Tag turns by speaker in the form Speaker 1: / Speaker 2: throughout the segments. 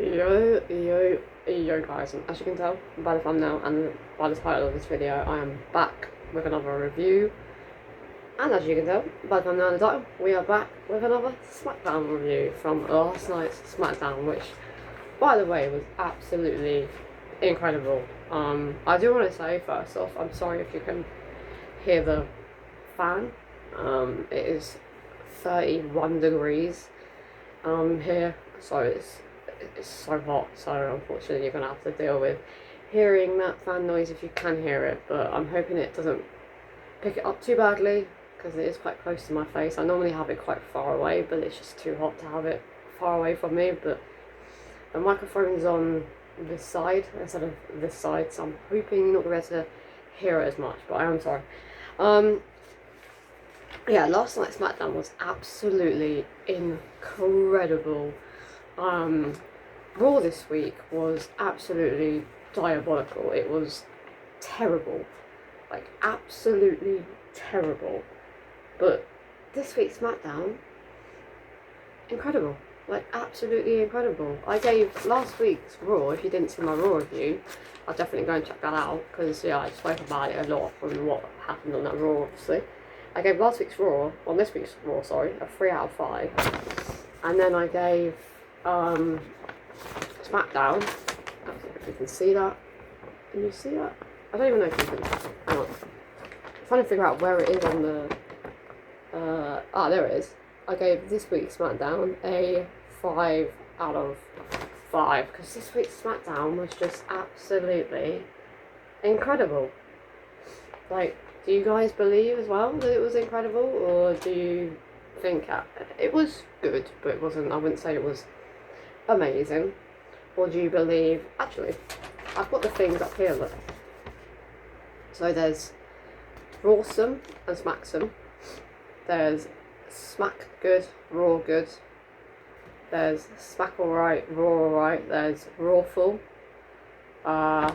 Speaker 1: Yo guys, and as you can tell by the thumbnail and by the title of this video, I am back with another review. And as you can tell by the thumbnail and the title, we are back with another Smackdown review from last night's Smackdown, which, by the way, was absolutely incredible. I do want to say, first off, I'm sorry if you can hear the fan. It is 31 degrees here, so it's so hot, so unfortunately you're going to have to deal with hearing that fan noise if you can hear it, but I'm hoping it doesn't pick it up too badly because it is quite close to my face. I normally have it quite far away, but it's just too hot to have it far away from me. But the microphone's on this side instead of this side, so I'm hoping you're not going to be able to hear it as much, but I am sorry. Yeah, last night's Smackdown was absolutely incredible. Raw this week was absolutely diabolical. It was terrible, like absolutely terrible. But this week's Smackdown, incredible, like absolutely incredible. I gave last week's Raw, if you didn't see my Raw review, I'll definitely go and check that out, because yeah, I spoke about it a lot from what happened on that Raw, obviously. I gave last week's Raw, on this week's Raw, sorry, a 3 out of 5. And then I gave Smackdown, I don't know if you can see that. Can you see that? I don't even know if you can. Hang on. I'm trying to figure out where it is on the. There it is. I gave this week's Smackdown a 5 out of 5 because this week's Smackdown was just absolutely incredible. Like, do you guys believe as well that it was incredible, or do you think it was good, but it wasn't? I wouldn't say it was amazing. Or do you believe, actually, I've got the things up here, look. So there's Rawsome and Smacksome. There's Smack good, Raw good. There's Smack alright, Raw alright. There's Rawful. Oh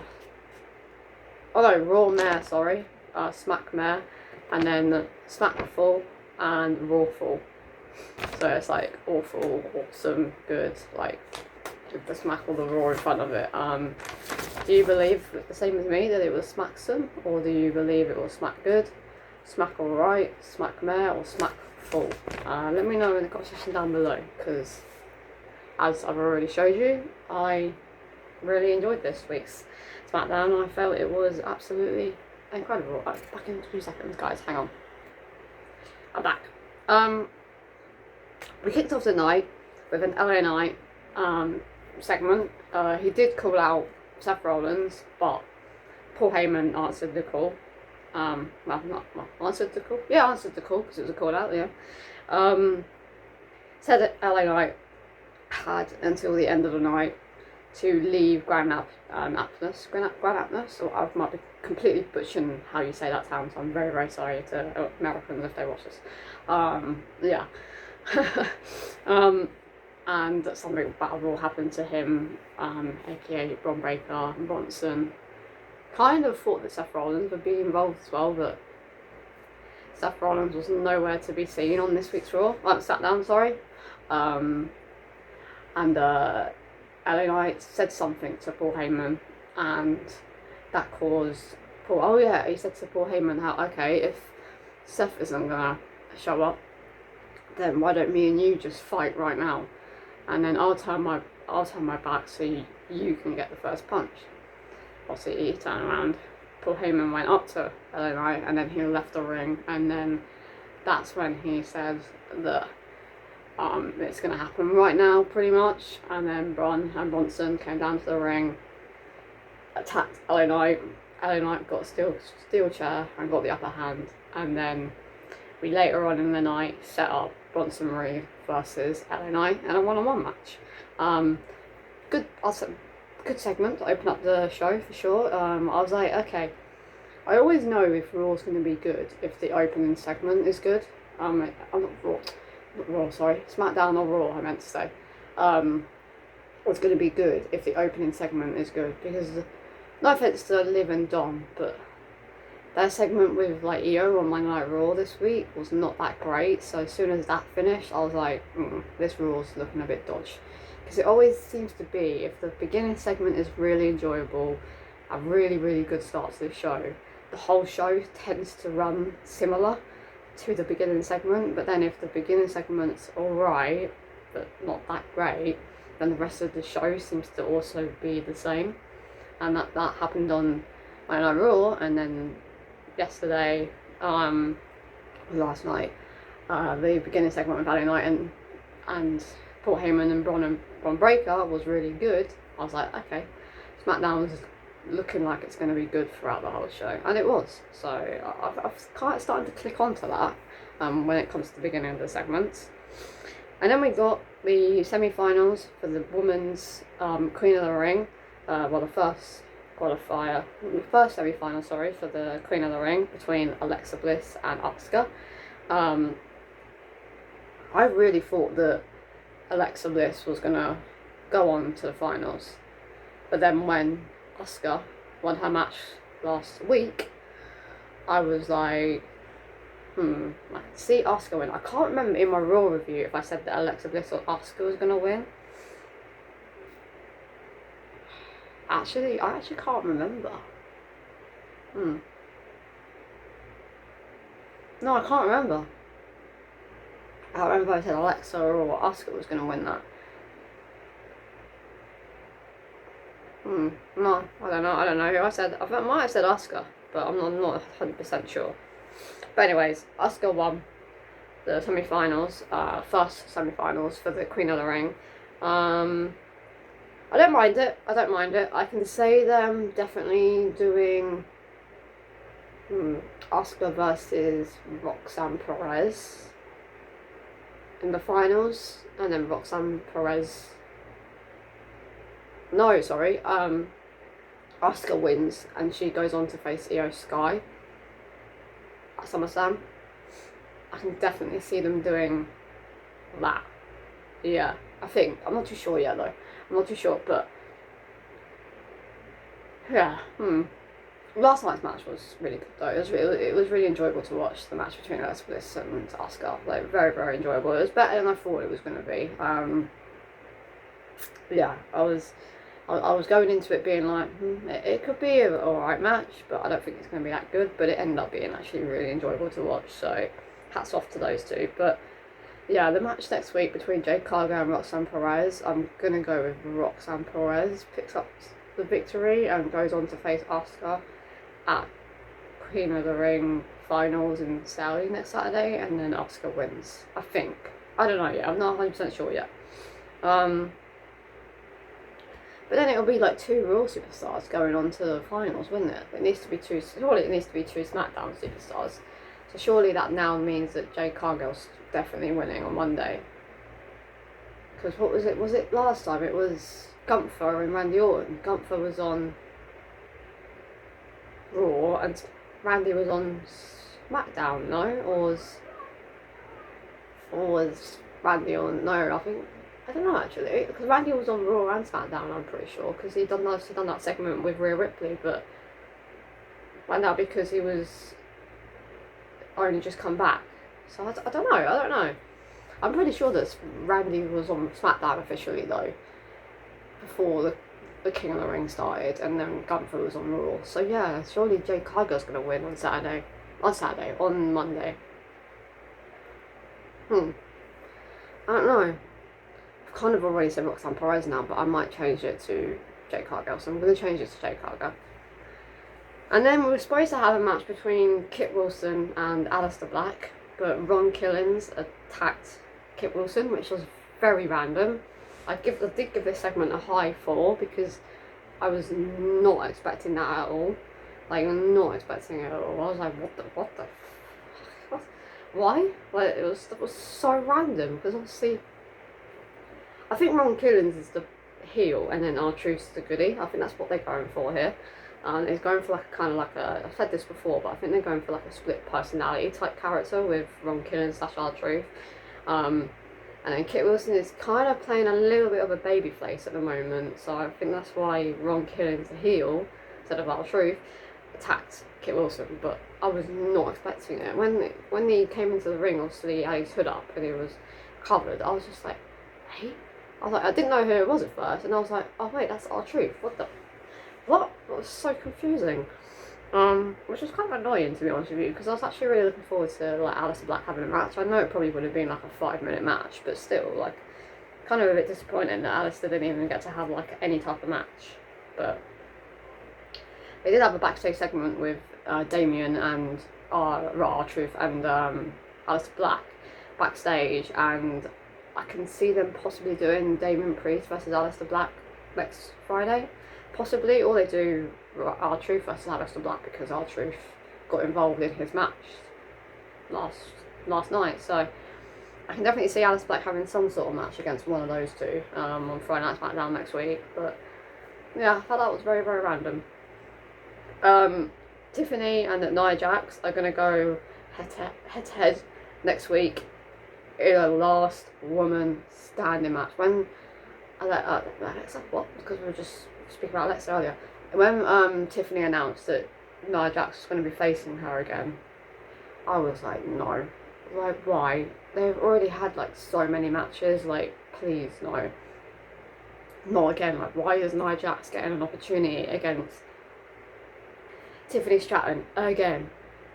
Speaker 1: no, Raw Mare, sorry. Smack Mare. And then Smackful and Rawful. So it's like awful, awesome, good, like with the smack or the raw in front of it. Do you believe the same as me that it was Smacksome, or do you believe it was Smack good, Smack alright, Smack Mare, or Smack full? Let me know in the comment section down below, because as I've already showed you, I really enjoyed this week's Smackdown. I felt it was absolutely incredible. Back in 2 seconds, guys, hang on. I'm back. We kicked off the night with an LA Knight segment. He did call out Seth Rollins, but Paul Heyman answered the call. Answered the call? Yeah, answered the call, because it was a call out, yeah. Said that LA Knight had until the end of the night to leave Grand Aptness, or I might be completely butchering how you say that sounds, so I'm very, very sorry to Americans if they watch this. Yeah. And something bad will happen to him, aka Bron Breakker and Bronson. Kind of thought that Seth Rollins would be involved as well, but Seth Rollins was nowhere to be seen on this week's Raw. Smackdown, sorry. And LA Knight said something to Paul Heyman, and that caused Paul. Oh yeah, he said to Paul Heyman, "How okay if Seth isn't gonna show up, then why don't me and you just fight right now, and then I'll turn my back so you can get the first punch." Obviously, he turned around. Paul Heyman went up to LA Knight, and then he left the ring, and then that's when he said that it's gonna happen right now, pretty much. And then Bron and Bronson came down to the ring, attacked LA Knight. LA Knight got a steel chair and got the upper hand, and then we later on in the night set up Bronson Reed versus LA Knight in a one-on-one match. Good segment to open up the show for sure. I was like, okay, I always know if Raw's going to be good if the opening segment is good. I'm not Raw, sorry, Smackdown or Raw, I meant to say. It's going to be good if the opening segment is good, because no offense to Liv and Dom, but their segment with like EO on Monday Night Raw this week was not that great. So as soon as that finished, I was like, this Raw's looking a bit dodgy. because it always seems to be, if the beginning segment is really enjoyable, a really, really good start to the show, the whole show tends to run similar to the beginning segment. But then if the beginning segment's alright, but not that great, then the rest of the show seems to also be the same. And that happened on Monday Night Raw, and then yesterday, last night, the beginning segment with Ali Knight and Paul Heyman and Bron Breakker was really good. I was like, okay, Smackdown was looking like it's going to be good throughout the whole show, and it was. So I've kind of started to click onto that when it comes to the beginning of the segments. And then we got the semi-finals for the women's Queen of the Ring. The first semi-final, for the Queen of the Ring between Alexa Bliss and Asuka. I really thought that Alexa Bliss was gonna go on to the finals, but then when Asuka won her match last week, I was like, I can see Asuka win. I can't remember in my Raw review if I said that Alexa Bliss or Asuka was gonna win. I actually can't remember. No, I can't remember. I don't remember if I said Alexa or Asuka was going to win that. No, I don't know who I said. I might have said Asuka, but I'm not 100% sure. But anyways, Asuka won the semi-finals, first semi-finals for the Queen of the Ring. I don't mind it. I can see them definitely doing Asuka versus Roxanne Perez in the finals, and then Roxanne Perez. No, sorry. Asuka wins, and she goes on to face Io Sky at SummerSlam. I can definitely see them doing that. Yeah, I think. I'm not too sure yet, though. I'm not too sure, but yeah. Last night's match was really good, though. It was really enjoyable to watch the match between Alexa Bliss and Asuka. Like, very, very enjoyable. It was better than I thought it was going to be. Yeah, I was going into it being like, it could be an alright match, but I don't think it's going to be that good. But it ended up being actually really enjoyable to watch. So, hats off to those two. But yeah, the match next week between Jade Cargill and Roxanne Perez, I'm going to go with Roxanne Perez. Picks up the victory and goes on to face Asuka at Queen of the Ring finals in Saudi next Saturday, and then Asuka wins, I think. I don't know yet, I'm not 100% sure yet. But then it'll be like two Raw superstars going on to the finals, wouldn't it? Surely it needs to be two SmackDown superstars. So surely that now means that Jade Cargill's definitely winning on Monday. Because what was it? Was it last time? It was Gunther and Randy Orton. Gunther was on Raw and Randy was on Smackdown, no? Or was Randy on? No, I don't know actually, because Randy was on Raw and Smackdown, I'm pretty sure, because he'd done that segment with Rhea Ripley, but why now? Because he was only just come back. So I don't know. I'm pretty sure that Randy was on Smackdown officially though, before the King of the Ring started, and then Gunther was on Raw. So yeah, surely Jade Cargill's going to win on Monday. I don't know. I've kind of already said Roxanne Perez now, but I might change it to Jade Cargill, so I'm going to change it to Jade Cargill. And then we were supposed to have a match between Kit Wilson and Aleister Black, but Ron Killings attacked Kit Wilson, which was very random. I did give this segment a high 4 because I was not expecting that at all. Like, not expecting it at all. I was like, what the why? Like, it was so random, because obviously I think Ron Killings is the heel and then R-Truth's the goodie. I think that's what they're going for here. He's going for like I've said this before, but I think they're going for like a split personality type character with Ron Killings / R-Truth. And then Kit Wilson is kind of playing a little bit of a baby face at the moment, so I think that's why Ron Killings, the heel, instead of R-Truth, attacked Kit Wilson. But I was not expecting it. When he came into the ring, obviously he had his hood up and he was covered. I was just like, hey? I I was like, I didn't know who it was at first, and I was like, oh wait, that's R-Truth. What? It was so confusing. Which was kind of annoying, to be honest with you, because I was actually really looking forward to like Aleister Black having a match. I know it probably would have been like a 5-minute match, but still, like, kind of a bit disappointing that Aleister didn't even get to have like any type of match. But they did have a backstage segment with Damien and R-Truth and Aleister Black backstage, and I can see them possibly doing Damien Priest versus Aleister Black next Friday, possibly, or they do R-Truth versus Aleister Black because R-Truth got involved in his match last night. So I can definitely see Aleister Black having some sort of match against one of those two on Friday Night Smackdown next week. But yeah, I thought that was very, very random. Tiffany and Nia Jax are going to go head to head next week in a last woman standing match. When Alexa, what? Because we were just speaking about Alexa earlier. When Tiffany announced that Nia Jax was going to be facing her again, I was like, no. Like, why? They've already had like so many matches. Like, please, no. Not again. Like, why is Nia Jax getting an opportunity against Tiffany Stratton again?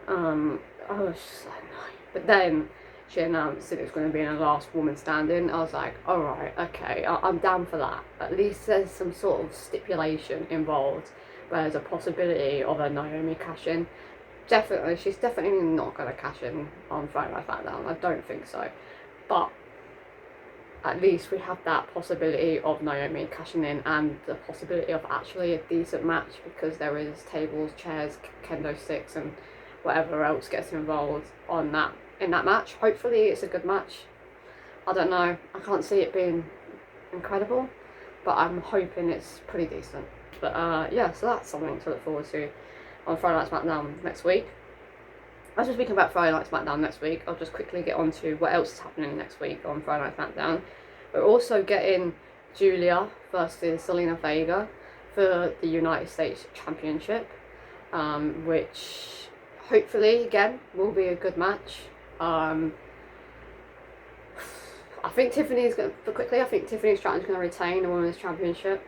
Speaker 1: I was just like, no. But then she announced that it was going to be in a last woman standing. I was like, alright, okay, I'm down for that. At least there's some sort of stipulation involved where there's a possibility of a Naomi cash-in. Definitely, she's definitely not going to cash in on Friday Night Smackdown. I don't think so. But at least we have that possibility of Naomi cashing in and the possibility of actually a decent match, because there is tables, chairs, kendo sticks and whatever else gets involved in that match. Hopefully it's a good match. I don't know. I can't see it being incredible, but I'm hoping it's pretty decent. But yeah, so that's something to look forward to on Friday Night Smackdown next week. As we're speaking about Friday Night Smackdown next week, I'll just quickly get on to what else is happening next week on Friday Night Smackdown. We're also getting Julia versus Zelina Vega for the United States Championship, which hopefully, again, will be a good match. I think Tiffany Stratton's going to retain the Women's Championship.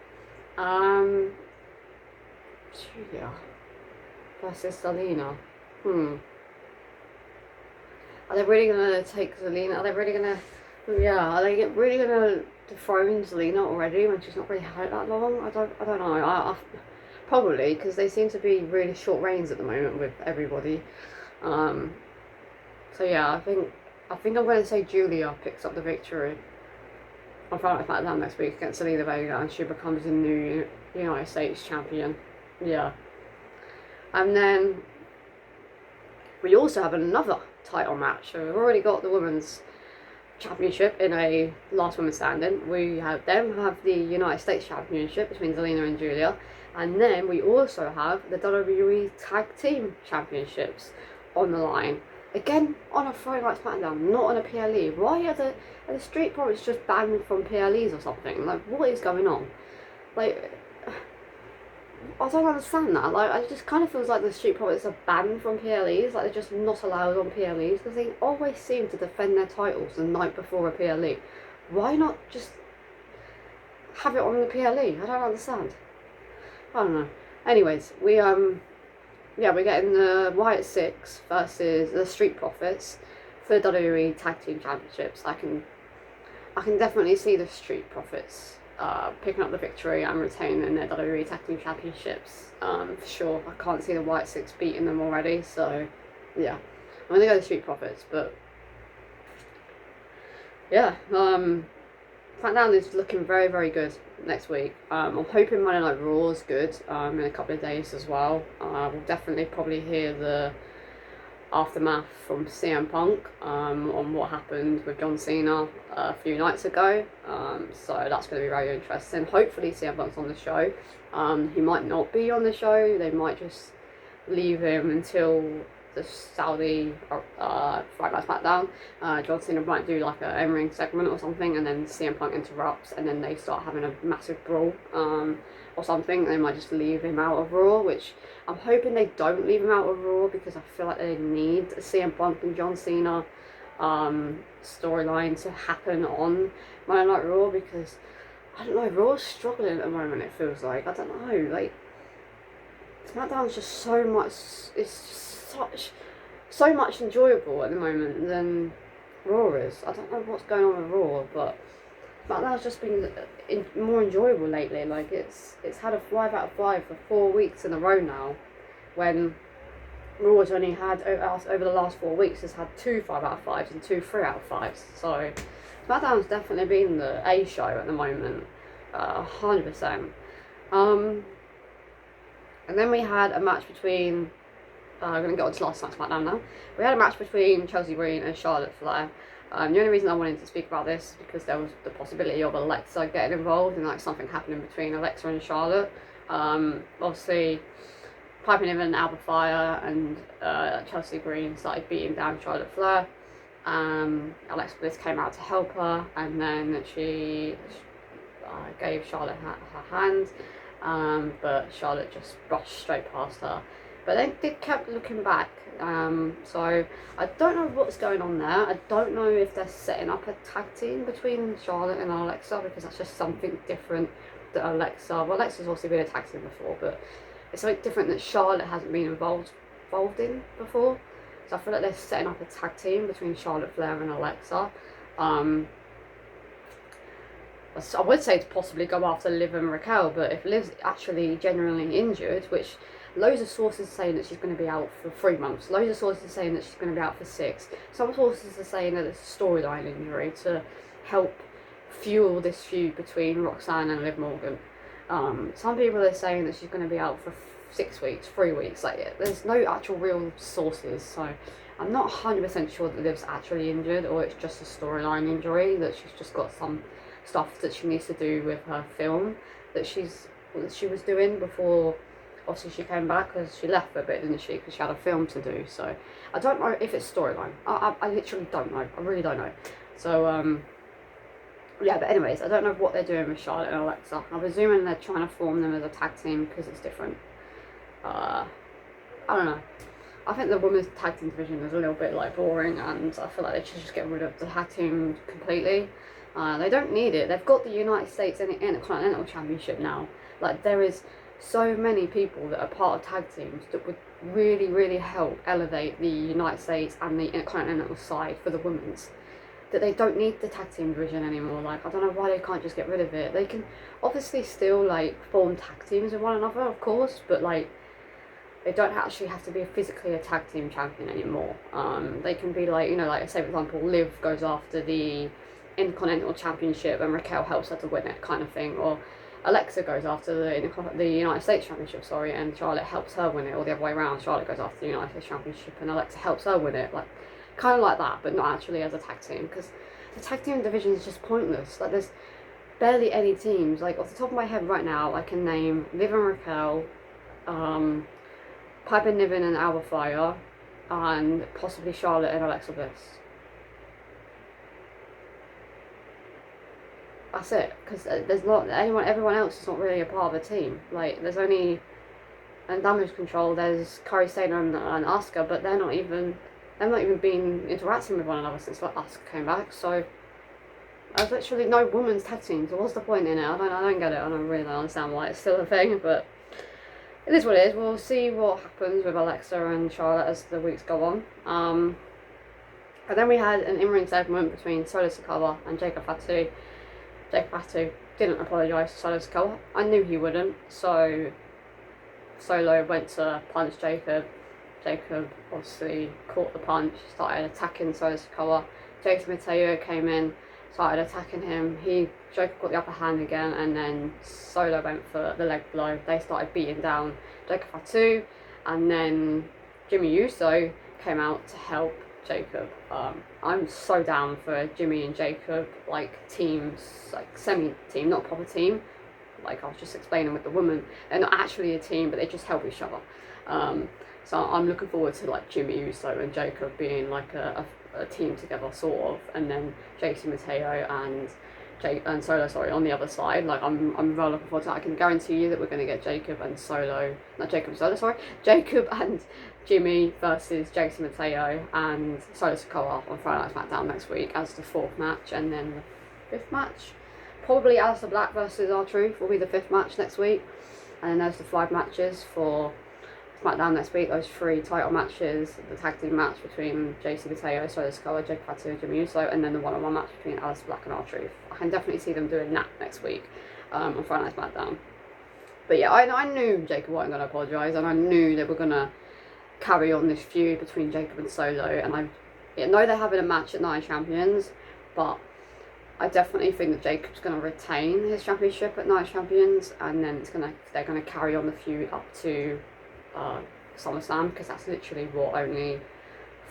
Speaker 1: Julia versus Zelina. Are they really going to take Zelina? Are they really going to... Yeah, are they really going to dethrone Zelina already when she's not really had it that long? I don't know. I probably, because they seem to be really short reigns at the moment with everybody. So yeah, I think I'm going to say Julia picks up the victory on Friday Night Smackdown next week against Zelina Vega, and she becomes the new United States champion. Yeah. And then we also have another title match. So we've already got the Women's Championship in a last woman standing. We have the United States Championship between Zelina and Julia. And then we also have the WWE Tag Team Championships on the line. Again, on a Friday Night Smackdown, not on a PLE. Why are the Street Profits just banned from PLEs or something? Like, what is going on? Like, I don't understand that. Like, it just kind of feels like the Street Profits are banned from PLEs. Like, they're just not allowed on PLEs, because they always seem to defend their titles the night before a PLE. Why not just have it on the PLE? I don't understand. I don't know. Anyways, we're getting the Wyatt Six versus the Street Profits for the WWE Tag Team Championships. I can definitely see the Street Profits picking up the victory and retaining their WWE Tag Team Championships for sure. I can't see the Wyatt Six beating them already, so yeah, I'm gonna go the Street Profits. But yeah, SmackDown is looking very, very good next week. I'm hoping Monday Night Raw is good in a couple of days as well. We'll definitely probably hear the aftermath from CM Punk on what happened with John Cena a few nights ago. So that's going to be very interesting. Hopefully CM Punk's on the show. He might not be on the show. They might just leave him until the Saudi Friday Night Smackdown. John Cena might do like a in-ring segment or something, and then CM Punk interrupts, and then they start having a massive brawl or something. They might just leave him out of Raw, which I'm hoping they don't leave him out of Raw, because I feel like they need CM Punk and John Cena storyline to happen on Monday Night Raw, because I don't know, Raw's struggling at the moment, it feels like. I don't know, like, SmackDown's just so much, it's so much enjoyable at the moment than Raw is. I don't know what's going on with Raw, but SmackDown's just been more enjoyable lately. Like, it's had a 5 out of 5 for 4 weeks in a row now, when Raw's only had, over the last 4 weeks, has had 2 5 out of 5s and 2 3 out of 5s. So SmackDown's definitely been the A show at the moment, 100%. And then we had a match between, I'm going to get on to last night's SmackDown now. We had a match between Chelsea Green and Charlotte Flair. The only reason I wanted to speak about this is because there was the possibility of Alexa getting involved and like something happening between Alexa and Charlotte. Obviously, Piper Niven and Alba Fire and Chelsea Green started beating down Charlotte Flair. Alexa Bliss came out to help her, and then she gave Charlotte her hand, but Charlotte just brushed straight past her. But they kept looking back, so I don't know what's going on there. I don't know if they're setting up a tag team between Charlotte and Alexa, because that's just something different that Alexa's also been a tag team before, but it's something different that Charlotte hasn't been involved in before. So I feel like they're setting up a tag team between Charlotte Flair and Alexa. I would say to possibly go after Liv and Raquel, but if Liv's actually genuinely injured, which loads of sources are saying that she's going to be out for 3 months, loads of sources are saying that she's going to be out for 6, some sources are saying that it's a storyline injury to help fuel this feud between Roxanne and Liv Morgan. Some people are saying that she's going to be out for 6 weeks, 3 weeks. Like, there's no actual real sources, so I'm not 100% sure that Liv's actually injured, or it's just a storyline injury, that she's just got some stuff that she needs to do with her film that she was doing before. Obviously she came back, because she left for a bit, didn't she, because she had a film to do. So I don't know if it's storyline. I literally don't know. I really don't know. So yeah, but anyways, I don't know what they're doing with Charlotte and Alexa. I'm presuming they're trying to form them as a tag team because it's different. I don't know. I think the women's tag team division is a little bit like boring, and I feel like they should just get rid of the tag team completely. They don't need it. They've got the United States Intercontinental Championship now. Like, there is so many people that are part of tag teams that would really, really help elevate the United States and the Intercontinental side for the women's, that they don't need the tag team division anymore. Like, I don't know why they can't just get rid of it. They can obviously still like form tag teams with one another, of course, but like, they don't actually have to be physically a tag team champion anymore. They can be like, you know, like, say for example, Liv goes after the Intercontinental Championship and Raquel helps her to win it, kind of thing, or Alexa goes after the United States Championship, and Charlotte helps her win it, or the other way around, Charlotte goes after the United States Championship and Alexa helps her win it, like, kind of like that, but not actually as a tag team, because the tag team division is just pointless. Like, there's barely any teams. Like, off the top of my head right now, I can name Liv and Raquel, Piper Niven and Alba Fire, and possibly Charlotte and Alexa Bliss. That's it, because there's not everyone else is not really a part of a team. Like, there's only, and Damage Control, there's Kairi Sane and Asuka, but they've not even been interacting with one another since like Asuka came back. So there's literally no women's tag team. So what's the point in it? I don't get it. I don't really understand why it's still a thing, but it is what it is. We'll see what happens with Alexa and Charlotte as the weeks go on. And then we had an in-ring segment between Solo Sikoa and Jacob Fatu. Jacob Fatu didn't apologise to Solo Sikoa. I knew he wouldn't, so Solo went to punch Jacob. Jacob obviously caught the punch, started attacking Solo Sikoa. Jason Mateo came in, started attacking him. Jacob got the upper hand again, and then Solo went for the leg blow. They started beating down Jacob Fatu, and then Jimmy Uso came out to help Jacob. I'm so down for Jimmy and Jacob, like, teams, like semi-team, not a proper team. Like I was just explaining with the woman, they're not actually a team, but they just help each other. So I'm looking forward to like Jimmy Uso and Jacob being like a team together, sort of, and then Jason Mateo and Solo, sorry, on the other side. Like I'm really looking forward to that. I can guarantee you that we're going to get Jacob and Jimmy versus Jason Mateo and Solo Sikoa on Friday Night SmackDown next week as the 4th match, and then the 5th match, probably Aleister Black versus R-Truth will be the 5th match next week, and then there's the 5 matches for SmackDown next week. Those 3 title matches, the tag team match between JC Mateo, Solo Sikoa, Jacob Fatu and Jimmy Uso, and then the one-on-one match between Aleister Black and R-Truth. I can definitely see them doing that next week on Friday Night SmackDown. But yeah, I knew Jacob wasn't going to apologise, and I knew they were going to carry on this feud between Jacob and Solo, and I know they're having a match at Night of Champions, but I definitely think that Jacob's going to retain his championship at Night of Champions, and then they're going to carry on the feud up to SummerSlam, because that's literally what, only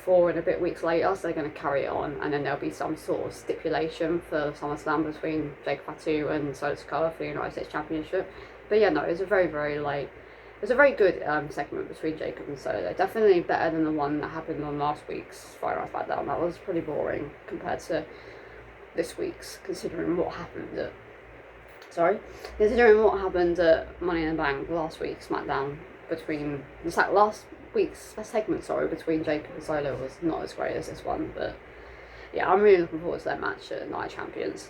Speaker 1: 4 and a bit weeks later, so they're going to carry it on, and then there'll be some sort of stipulation for SummerSlam between Jacob Fatu and Solo Sikoa for the United States Championship. But yeah, no, it was a very, very it was a very good segment between Jacob and Solo. Definitely better than the one that happened on last week's Friday Night SmackDown. That was pretty boring compared to this week's, considering what happened at Money in the Bank last week's SmackDown between last week's segment between Jacob and Solo was not as great as this one. But yeah, I'm really looking forward to that match at Night of Champions.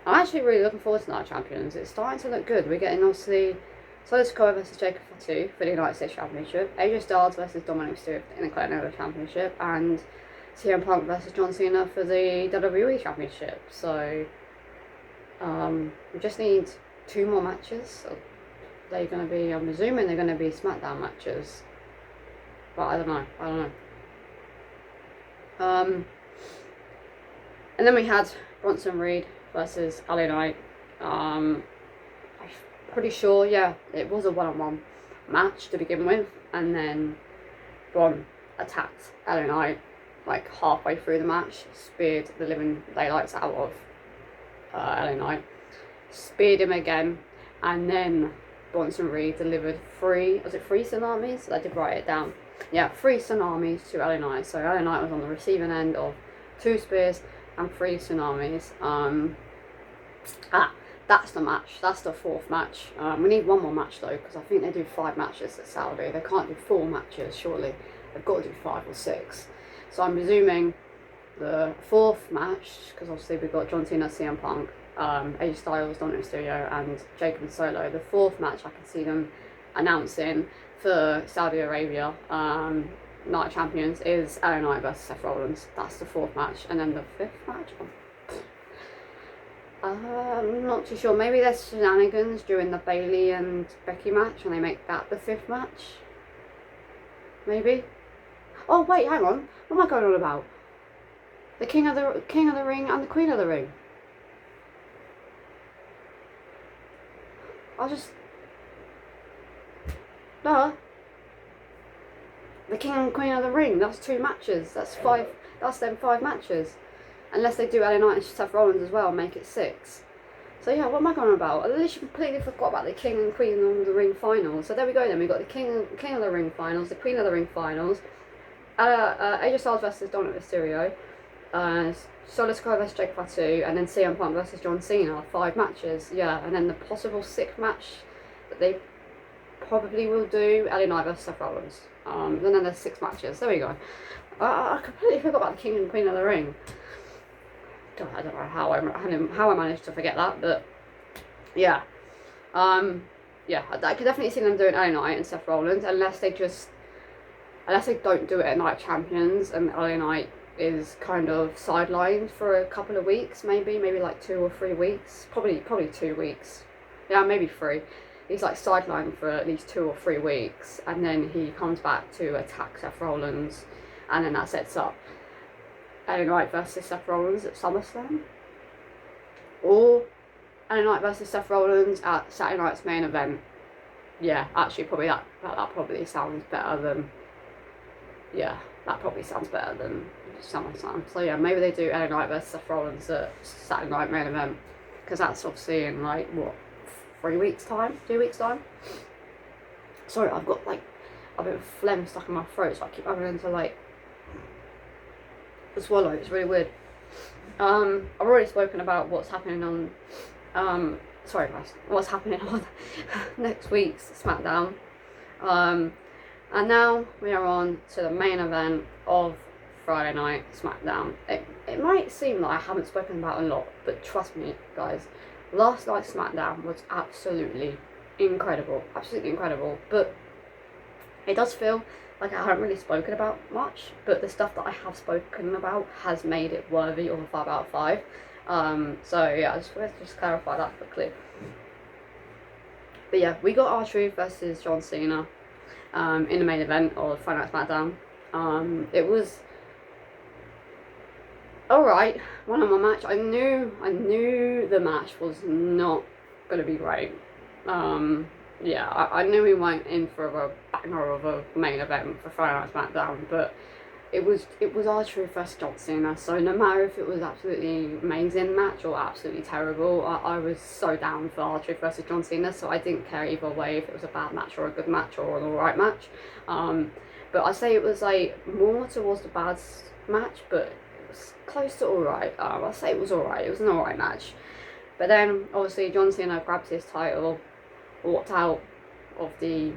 Speaker 1: I'm actually really looking forward to Night of Champions. It's starting to look good. We're getting obviously Solo Sikoa versus Jacob Fatu for the United States Championship, AJ Styles versus Dominic Mysterio in the Intercontinental Championship, and CM Punk versus John Cena for the WWE Championship. So we just need 2 more matches. So they're going to be, I'm assuming they're going to be SmackDown matches, but I don't know. And then we had Bronson Reed versus LA Knight. I'm pretty sure, yeah, it was a one-on-one match to begin with, and then Bron attacked LA Knight like halfway through the match, speared the living daylights out of LA Knight, speared him again, and then Bronson Reed delivered 3 tsunamis? I did write it down. Yeah, 3 tsunamis to LA Knight. So LA Knight was on the receiving end of 2 spears and 3 tsunamis. That's the match. That's the 4th match. We need 1 more match though, because I think they do 5 matches at Saudi. They can't do 4 matches, surely. They've got to do 5 or 6. So I'm presuming the 4th match, because obviously we've got John Cena, CM Punk, AJ Styles, Dominic Mysterio, and Jacob and Solo. The 4th match I can see them announcing for Saudi Arabia Night of Champions is LA Knight versus Seth Rollins. That's the 4th match. And then the 5th match, I'm not too sure. Maybe there's shenanigans during the Bayley and Becky match and they make that the 5th match. Maybe. Oh wait, hang on. What am I going on about? The King of the Ring and the Queen of the Ring. The King and Queen of the Ring, that's 2 matches. That's 5, that's them 5 matches. Unless they do LA Knight and Seth Rollins as well, make it 6. So yeah, what am I going on about? I literally completely forgot about the King and Queen of the Ring finals. So there we go then, we've got the King of the Ring finals, the Queen of the Ring finals, AJ Styles versus Dominic Mysterio, Solo Sikoa versus Jake Fatu, and then CM Punk versus John Cena, 5 matches, yeah, and then the possible 6th match that they probably will do, LA Knight versus Seth Rollins. And then there's 6 matches, there we go. I completely forgot about the King and Queen of the Ring. God, I don't know how I managed to forget that, but yeah. Yeah, I could definitely see them doing LA Knight and Seth Rollins, unless they don't do it at Night of Champions and LA Knight is kind of sidelined for a couple of weeks, maybe like 2 or 3 weeks, probably 2 weeks, yeah, maybe 3. He's like sidelined for at least 2 or 3 weeks, and then he comes back to attack Seth Rollins, and then that sets up LA Knight versus Seth Rollins at SummerSlam, or LA Knight versus Seth Rollins at Saturday Night's main event. Yeah, actually, probably that probably sounds better than. Yeah, that probably sounds better than SummerSlam. So yeah, maybe they do LA Knight versus Seth Rollins at Saturday Night main event, because that's obviously in like what, 3 weeks time, 2 weeks time. Sorry, I've got like a bit of phlegm stuck in my throat, so I keep having to like swallow. It's really weird. I've already spoken about what's happening on, sorry guys, what's happening on next week's Smackdown. And now we are on to the main event of Friday night Smackdown. It might seem like I haven't spoken about a lot, but trust me guys, last night's Smackdown was absolutely incredible, but it does feel like I haven't really spoken about much, but the stuff that I have spoken about has made it worthy of a 5 out of 5. So yeah, I just wanted to just clarify that quickly. But yeah, we got R-Truth versus John Cena in the main event of Friday Night SmackDown. It was alright, one on one match. I knew the match was not gonna be great. Yeah, I knew we went in for a banger of a main event for Friday Night SmackDown, but it was R-Truth versus John Cena, so no matter if it was absolutely amazing match or absolutely terrible, I was so down for R-Truth versus John Cena, so I didn't care either way if it was a bad match or a good match or an alright match. But I say it was like more towards the bad match, but it was close to alright. I say it was alright, it was an alright match. But then obviously John Cena grabbed his title, walked out of the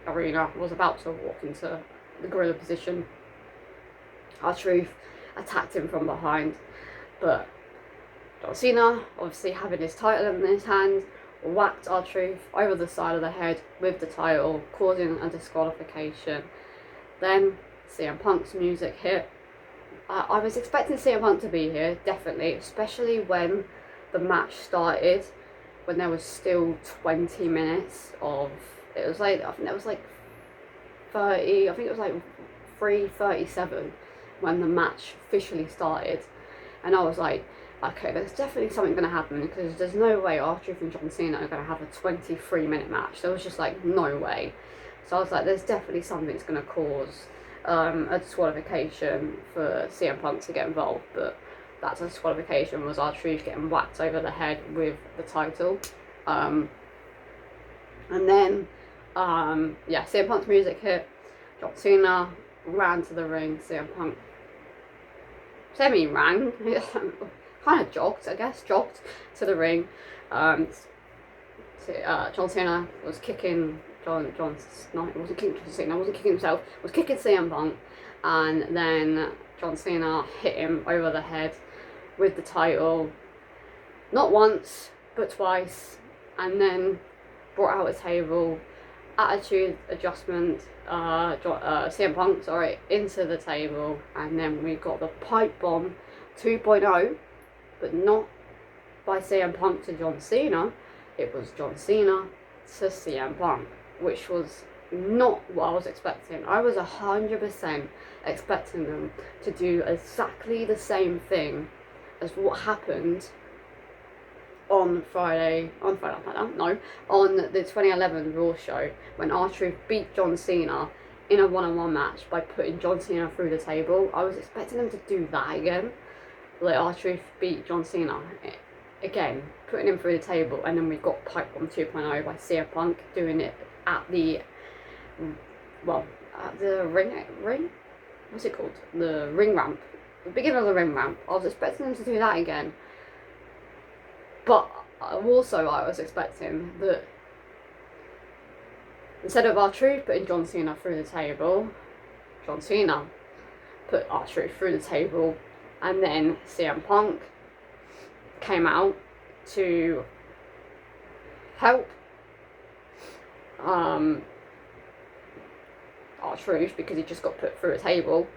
Speaker 1: arena, was about to walk into the gorilla position. R-Truth attacked him from behind, but John Cena, obviously having his title in his hand, whacked R-Truth over the side of the head with the title, causing a disqualification. Then CM Punk's music hit. I was expecting CM Punk to be here, definitely, especially when the match started, when there was still 20 minutes of, it was like, I think it was like 30, I think it was like 3:37 when the match officially started, and I was like, okay, there's definitely something going to happen, because there's no way R-Truth and John Cena are going to have a 23-minute match. There was just like no way. So I was like, there's definitely something that's going to cause a disqualification for CM Punk to get involved, but that disqualification was R-Truth getting whacked over the head with the title. And then yeah, CM Punk's music hit, John Cena ran to the ring, CM Punk semi-ran, kind of jogged, I guess, jogged to the ring. John Cena was kicking wasn't kicking John Cena, wasn't kicking himself, was kicking CM Punk, and then John Cena hit him over the head with the title, not once, but twice, and then brought out a table, attitude adjustment, CM Punk, into the table, and then we got the pipe bomb 2.0, but not by CM Punk to John Cena, it was John Cena to CM Punk, which was not what I was expecting. I was 100% expecting them to do exactly the same thing as what happened on the 2011 Raw show, when R-Truth beat John Cena in a one-on-one match by putting John Cena through the table. I was expecting them to do that again, like R-Truth beat John Cena again, putting him through the table, and then we got Pipe Bomb 2.0 by CM Punk doing it at the ring, what's it called, the ring ramp, the beginning of the ring ramp. I was expecting them to do that again. But also I was expecting that instead of R-Truth putting John Cena through the table, John Cena put R-Truth through the table, and then CM Punk came out to help R-Truth, because he just got put through a table.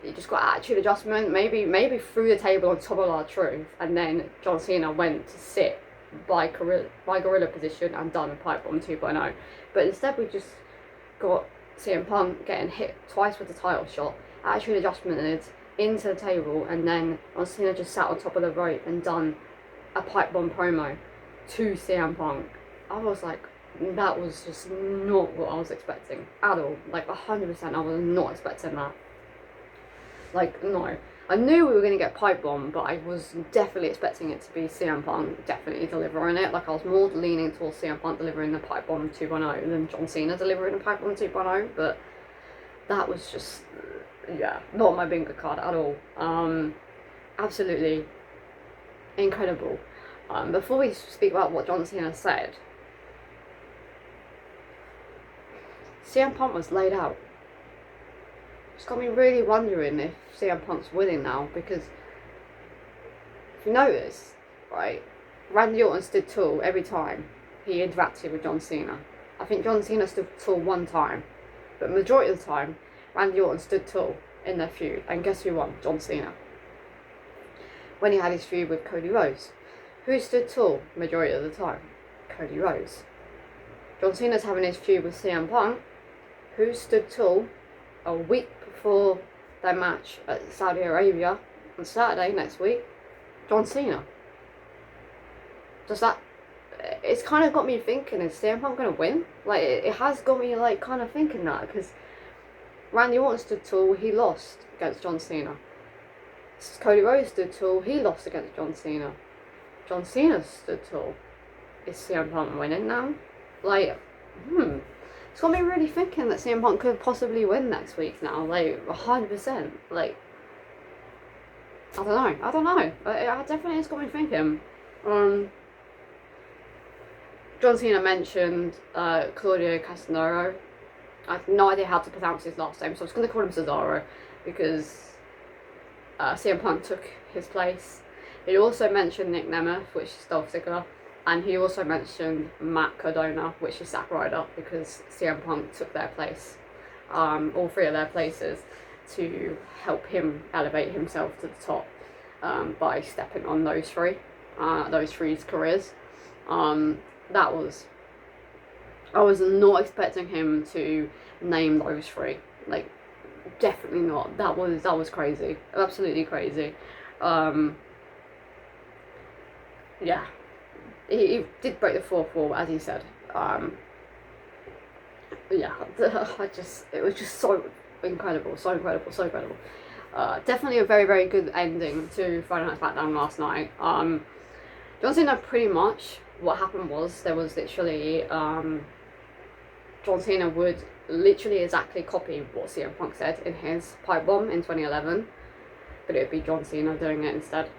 Speaker 1: He just got attitude adjustment, maybe threw the table on top of R-Truth, and then John Cena went to sit by gorilla position and done a pipe bomb 2.0. But instead we just got CM Punk getting hit twice with the title shot, attitude adjustmented into the table, and then John Cena just sat on top of the rope and done a pipe bomb promo to CM Punk. I was like, that was just not what I was expecting at all. Like 100% I was not expecting that. Like, no. I knew we were going to get pipe bomb, but I was definitely expecting it to be CM Punk definitely delivering it. Like, I was more leaning towards CM Punk delivering the pipe bomb 2.0 than John Cena delivering the pipe bomb 2.0, but that was just, yeah, not my bingo card at all. absolutely incredible. Before we speak about what John Cena said, CM Punk was laid out. It's got me really wondering if CM Punk's winning now, because if you notice, right, Randy Orton stood tall every time he interacted with John Cena. I think John Cena stood tall one time, but majority of the time, Randy Orton stood tall in their feud. And guess who won? John Cena. When he had his feud with Cody Rhodes, who stood tall majority of the time? Cody Rhodes. John Cena's having his feud with CM Punk. Who stood tall a week before their match at Saudi Arabia on Saturday next week? John Cena. Does that... It's kind of got me thinking, is CM Punk going to win? Like, it has got me, like, kind of thinking that, because Randy Orton stood tall, he lost against John Cena. Cody Rhodes stood tall, he lost against John Cena. John Cena stood tall. Is CM Punk winning now? Like, it's got me really thinking that CM Punk could possibly win next week now, like, 100%. Like, I don't know. It definitely has got me thinking. John Cena mentioned Claudio Castagnaro. I have no idea how to pronounce his last name, so I'm just going to call him Cesaro, because CM Punk took his place. He also mentioned Nick Nemeth, which is Dolph Ziggler, and he also mentioned Matt Cardona, which is Zack Ryder, because CM Punk took their place, all three of their places, to help him elevate himself to the top by stepping on those three's careers. I was not expecting him to name those three. Like, definitely not. That was crazy. Absolutely crazy. Yeah. He did break the fourth wall, as he said. Yeah, it was just so incredible. Definitely a very, very good ending to Friday Night Smackdown last night. John Cena, pretty much what happened was, there was literally John Cena would literally exactly copy what CM Punk said in his pipe bomb in 2011, but it would be John Cena doing it instead.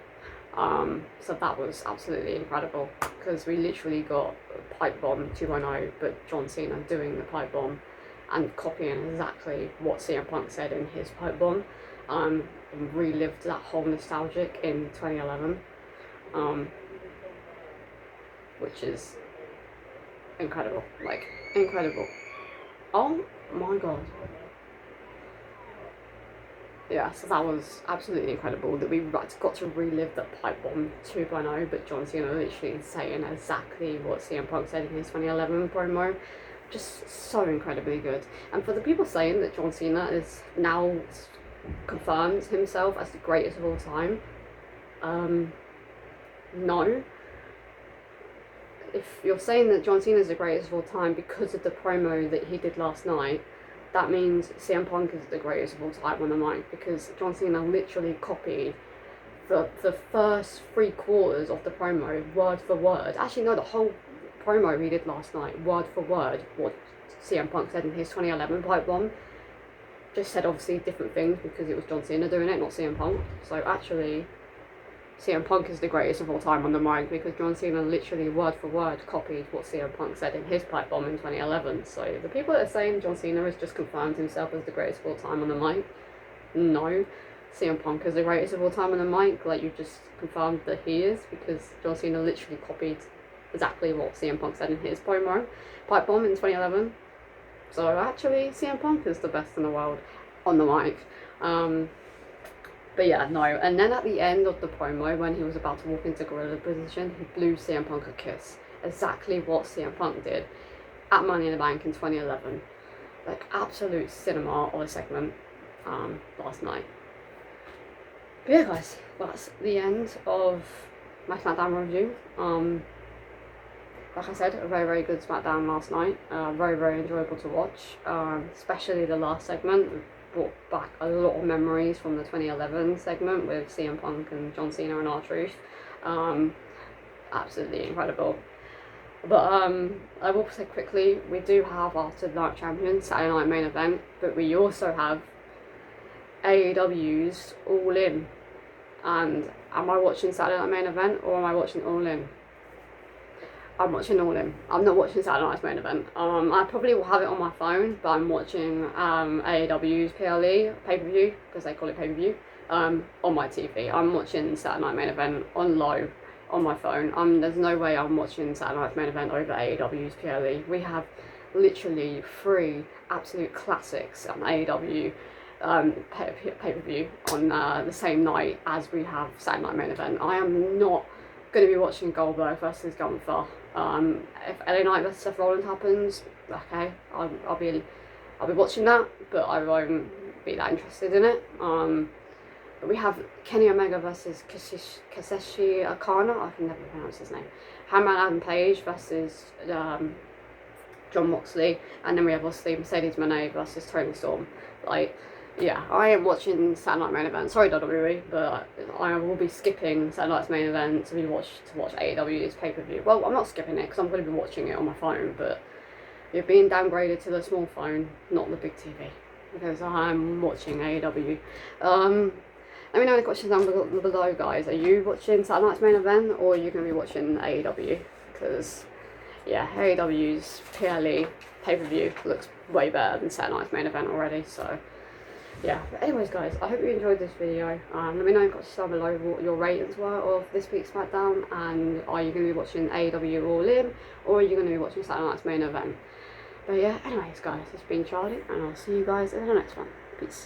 Speaker 1: So that was absolutely incredible, because we literally got pipe bomb 2.0, but John Cena doing the pipe bomb and copying exactly what CM Punk said in his pipe bomb, and relived that whole nostalgic in 2011. Which is incredible, like, incredible. Oh my god. Yeah, so that was absolutely incredible that we got to relive that pipe bomb 2.0, but John Cena literally saying exactly what CM Punk said in his 2011 promo. Just so incredibly good. And for the people saying that John Cena is now confirmed himself as the greatest of all time, no. If you're saying that John Cena is the greatest of all time because of the promo that he did last night, that means CM Punk is the greatest of all time on the mic, because John Cena literally copied the first 3/4 of the promo, word for word. Actually, no, the whole promo he did last night, word for word, what CM Punk said in his 2011 pipe bomb. Just said obviously different things because it was John Cena doing it, not CM Punk. So actually, CM Punk is the greatest of all time on the mic, because John Cena literally word for word copied what CM Punk said in his pipe bomb in 2011. So the people that are saying John Cena has just confirmed himself as the greatest of all time on the mic, no. CM Punk is the greatest of all time on the mic, like you just confirmed that he is, because John Cena literally copied exactly what CM Punk said in his pipe bomb in 2011. So actually, CM Punk is the best in the world on the mic. But yeah, no. And then at the end of the promo, when he was about to walk into gorilla position, he blew CM Punk a kiss. Exactly what CM Punk did at Money in the Bank in 2011. Like, absolute cinema of a segment last night. But yeah, guys, that's the end of my SmackDown review. Like I said, a very, very good SmackDown last night. Very, very enjoyable to watch. Especially the last segment. Brought back a lot of memories from the 2011 segment with CM Punk and John Cena and R-Truth. Absolutely incredible. But I will say quickly, we do have our Night Champions Saturday Night Main Event, but we also have AEW's All In, and Am I watching Saturday Night Main Event or am I watching All In? I'm watching All In. I'm not watching Saturday Night's Main Event. I probably will have it on my phone, but I'm watching AEW's PLE pay-per-view, because they call it pay-per-view, on my TV. I'm watching Saturday Night Main Event on low on my phone. There's no way I'm watching Saturday Night's Main Event over AEW's PLE. We have literally 3 absolute classics on AEW pay-per-view on the same night as we have Saturday Night Main Event. I am not going to be watching Goldberg versus Gunther. If LA Knight versus Seth Rollins happens, okay, I'll be watching that, but I won't be that interested in it. But we have Kenny Omega versus Kazeshi Okada. I can never pronounce his name. Hangman Adam Page versus John Moxley, and then we have obviously Mercedes Moné versus Toni Storm. Like, yeah, I am watching Saturday Night Main Event. Sorry, WWE, but I will be skipping Saturday Night's Main Event to watch AEW's pay-per-view. Well, I'm not skipping it because I'm going to be watching it on my phone, but you're being downgraded to the small phone, not the big TV, because I'm watching AEW. Let me know in the questions down below, guys. Are you watching Saturday Night's Main Event or are you going to be watching AEW? Because, yeah, AEW's PLE pay-per-view looks way better than Saturday Night's Main Event already, so yeah. But anyways, guys, I hope you enjoyed this video. Let me know in the comments down below what your ratings were of this week's Smackdown, and are you going to be watching AEW All In, or are you going to be watching Saturday Night's Main Event? But yeah, anyways, guys, it's been Charlie, and I'll see you guys in the next one. Peace.